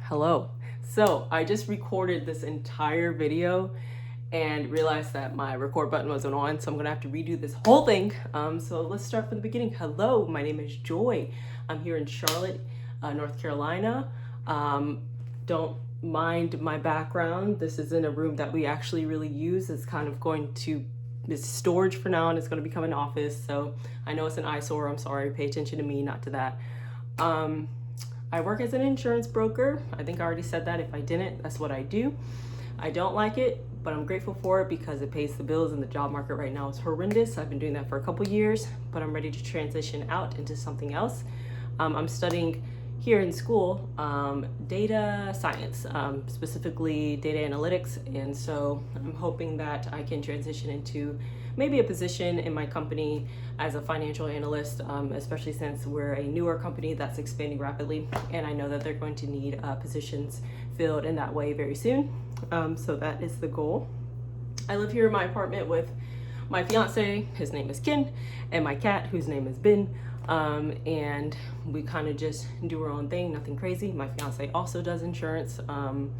Hello. So I just recorded this entire video and realized that my record button wasn't on, so I'm gonna have to redo this whole thing. So let's start from the beginning. Hello, my name is Joy. I'm here in Charlotte, North Carolina. Don't mind my background. This is in a room that we actually really use. It's kind of going to it's storage for now, and it's going to become an office. So I know it's an eyesore. I'm sorry. Pay attention to me, not to that. I work as an insurance broker. I think I already said that. If I didn't, that's what I do. I don't like it, but I'm grateful for it because it pays the bills, and the job market right now is horrendous. I've been doing that for a couple years, but I'm ready to transition out into something else. I'm studying here in school data science, specifically data analytics, and so I'm hoping that I can transition into maybe a position in my company as a financial analyst, especially since we're a newer company that's expanding rapidly, and I know that they're going to need positions filled in that way very soon. So that is the goal. I live here in my apartment with my fiance, his name is Ken, and my cat, whose name is Ben. And we kind of just do our own thing, nothing crazy. My fiance also does insurance, and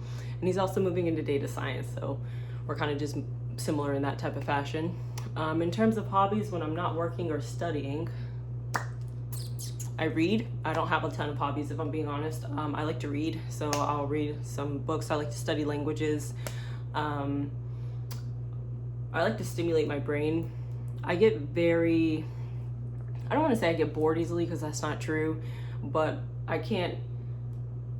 he's also moving into data science, so we're kind of just similar in that type of fashion. In terms of hobbies, when I'm not working or studying, I read. I don't have a ton of hobbies, if I'm being honest. I like to read, so I'll read some books. I like to study languages. I like to stimulate my brain. I don't want to say I get bored easily, because that's not true, but I can't,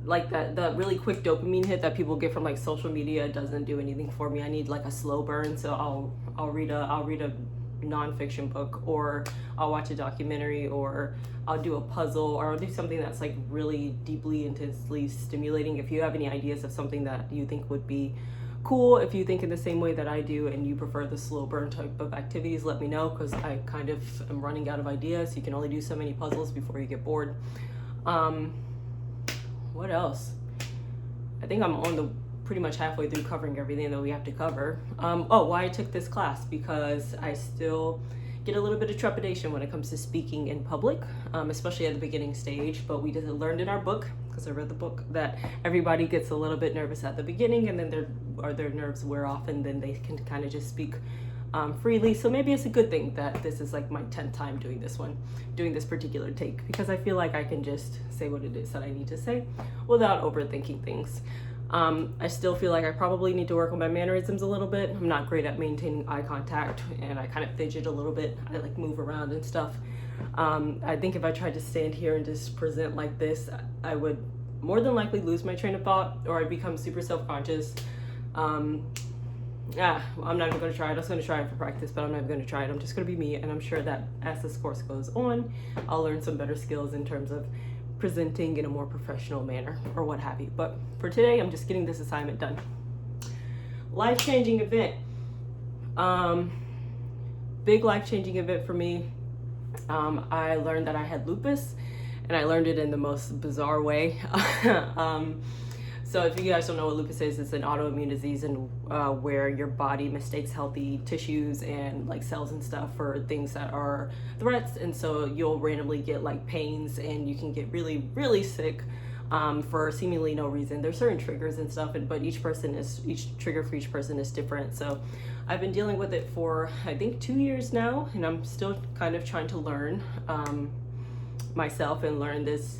like the really quick dopamine hit that people get from like social media doesn't do anything for me. I need like a slow burn, so I'll read a nonfiction book, or I'll watch a documentary, or I'll do a puzzle, or I'll do something that's like really deeply, intensely stimulating. If you have any ideas of something that you think would be cool, if you think in the same way that I do and you prefer the slow burn type of activities, let me know, because I kind of am running out of ideas. You can only do so many puzzles before you get bored. What else? I think I'm pretty much halfway through covering everything that we have to cover. Why I took this class, because I still get a little bit of trepidation when it comes to speaking in public, especially at the beginning stage, but we just learned in our book, because I read the book, that everybody gets a little bit nervous at the beginning, and then their nerves wear off, and then they can kind of just speak freely. So maybe it's a good thing that this is like my 10th time doing this particular take, because I feel like I can just say what it is that I need to say without overthinking things. I still feel like I probably need to work on my mannerisms a little bit. I'm not great at maintaining eye contact, and I kind of fidget a little bit. I like move around and stuff. I think if I tried to stand here and just present like this, I would more than likely lose my train of thought, or I'd become super self-conscious. I'm not even going to try it. I was going to try it for practice, but I'm not even going to try it. I'm just going to be me, and I'm sure that as this course goes on, I'll learn some better skills in terms of presenting in a more professional manner, or what have you. But for today, I'm just getting this assignment done. Life-changing event. Big life-changing event for me. I learned that I had lupus, and I learned it in the most bizarre way. So if you guys don't know what lupus is, it's an autoimmune disease, and where your body mistakes healthy tissues and like cells and stuff for things that are threats, and so you'll randomly get like pains, and you can get really, really sick for seemingly no reason. There's certain triggers and stuff, but each trigger for each person is different. So I've been dealing with it for I think 2 years now, and I'm still kind of trying to learn myself and learn this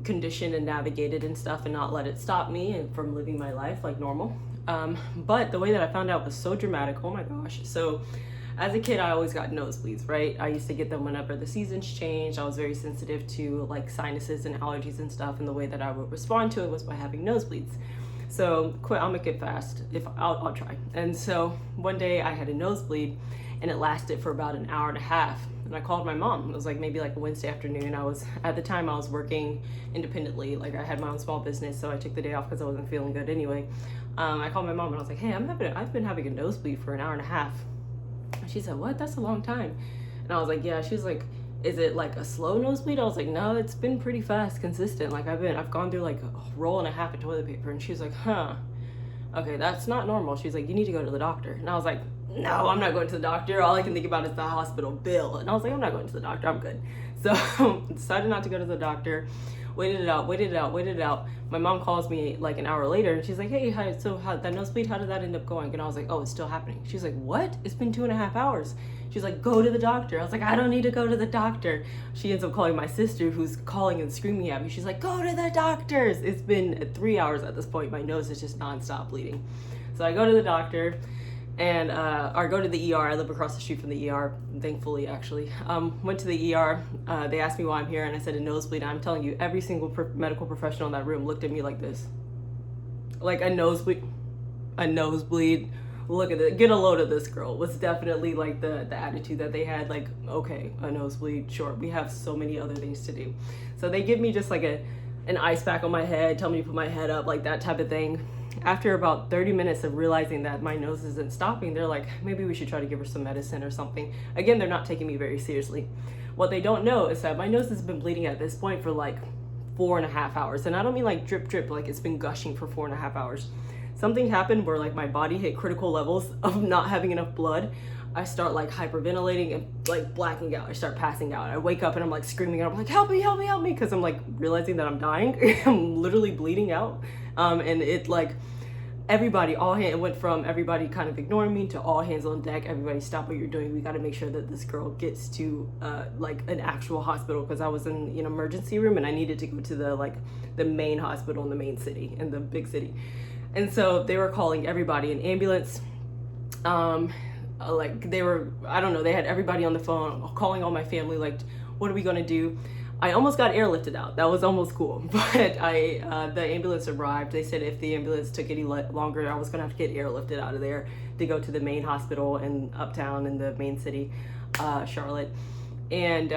condition and navigate it and stuff, and not let it stop me and from living my life like normal. But the way that I found out was so dramatic. Oh my gosh. So as a kid, I always got nosebleeds, right? I used to get them whenever the seasons changed. I was very sensitive to like sinuses and allergies and stuff, and the way that I would respond to it was by having nosebleeds. So I'll make it fast. I'll try. And so one day I had a nosebleed, and it lasted for about an hour and a half. And I called my mom. It was like maybe like a Wednesday afternoon. At the time I was working independently. Like I had my own small business, so I took the day off because I wasn't feeling good anyway. I called my mom, and I was like, hey, I've been having a nosebleed for an hour and a half. And she said, what? That's a long time. And I was like, yeah. She was like, is it like a slow nosebleed? I was like, no, it's been pretty fast, consistent. Like I've gone through like a roll and a half of toilet paper. And she was like, okay, that's not normal. She's like, you need to go to the doctor. And I was like, no, I'm not going to the doctor. All I can think about is the hospital bill. And I was like, I'm not going to the doctor. I'm good. So decided not to go to the doctor. waited it out. My mom calls me like an hour later and she's like, hey, hi, so how that nosebleed, how did that end up going? And I was like, oh, it's still happening. She's like, what? It's been 2.5 hours. She's like, go to the doctor. I was like, I don't need to go to the doctor. She ends up calling my sister, who's calling and screaming at me. She's like, go to the doctors. It's been 3 hours at this point. My nose is just nonstop bleeding. So I go to the doctor and or go to the ER. I live across the street from the ER, thankfully, actually. Went to the ER. They asked me why I'm here, and I said a nosebleed. I'm telling you, every single medical professional in that room looked at me like this. Like a nosebleed. Look at it. Get a load of this girl. Was definitely like the attitude that they had. Like, okay, a nosebleed, sure. We have so many other things to do. So they give me just like an ice pack on my head, tell me to put my head up, like that type of thing. After about 30 minutes of realizing that my nose isn't stopping, they're like, maybe we should try to give her some medicine or something. Again, they're not taking me very seriously. What they don't know is that my nose has been bleeding at this point for like 4.5 hours. And I don't mean like drip, like it's been gushing for 4.5 hours. Something happened where like my body hit critical levels of not having enough blood. I start like hyperventilating and like blacking out. I start passing out. I wake up and I'm like screaming out. I'm like, help me, because I'm like realizing that I'm dying. I'm literally bleeding out. And it like it went from everybody kind of ignoring me to all hands on deck. Everybody stop what you're doing. We got to make sure that this girl gets to like an actual hospital, because I was in an emergency room and I needed to go to the main hospital in the main city, in the big city. And so they were calling everybody, an ambulance. Like they were, I don't know, they had everybody on the phone, calling all my family, like, what are we gonna do? I almost got airlifted out. That was almost cool. But the ambulance arrived. They said if the ambulance took any longer, I was gonna have to get airlifted out of there to go to the main hospital in uptown in the main city, Charlotte. And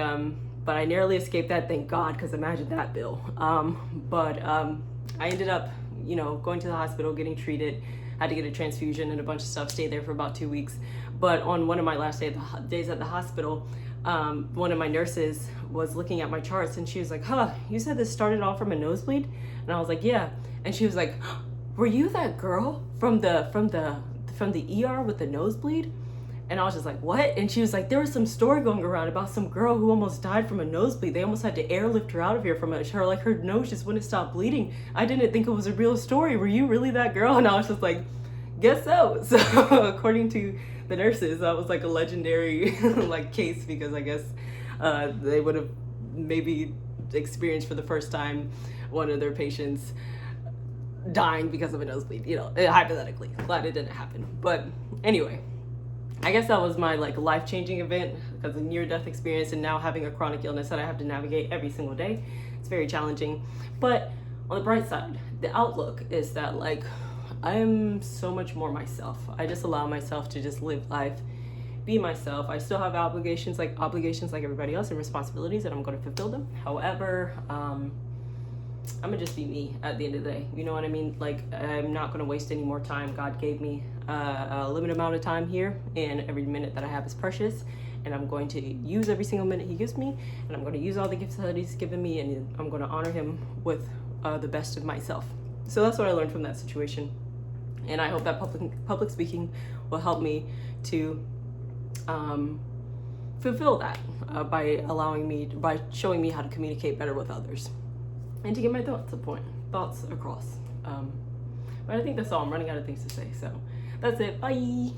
but I narrowly escaped that, thank God, because imagine that bill. But I ended up, going to the hospital, getting treated, had to get a transfusion and a bunch of stuff, stayed there for about 2 weeks. But on one of my last days at the hospital, one of my nurses was looking at my charts and she was like, you said this started off from a nosebleed? And I was like, yeah. And she was like, were you that girl from the ER with the nosebleed? And I was just like, what? And she was like, there was some story going around about some girl who almost died from a nosebleed. They almost had to airlift her out of here from her nose just wouldn't stop bleeding. I didn't think it was a real story. Were you really that girl? And I was just like, guess so. So according to the nurses, that was like a legendary like case, because I guess they would have maybe experienced for the first time one of their patients dying because of a nosebleed, hypothetically. Glad it didn't happen. But anyway, I guess that was my life-changing event, because a near-death experience and now having a chronic illness that I have to navigate every single day. It's very challenging. But on the bright side, the outlook is that I am so much more myself. I just allow myself to just live life, be myself. I still have obligations like everybody else, and responsibilities, and I'm going to fulfill them. However, I'm gonna just be me at the end of the day. You know what I mean? I'm not gonna waste any more time. God gave me a limited amount of time here, and every minute that I have is precious, and I'm going to use every single minute he gives me, and I'm going to use all the gifts that he's given me, and I'm going to honor him with the best of myself. So that's what I learned from that situation, and I hope that public speaking will help me to fulfill that by showing me how to communicate better with others, and to get my thoughts across. But I think that's all. I'm running out of things to say, so that's it. Bye.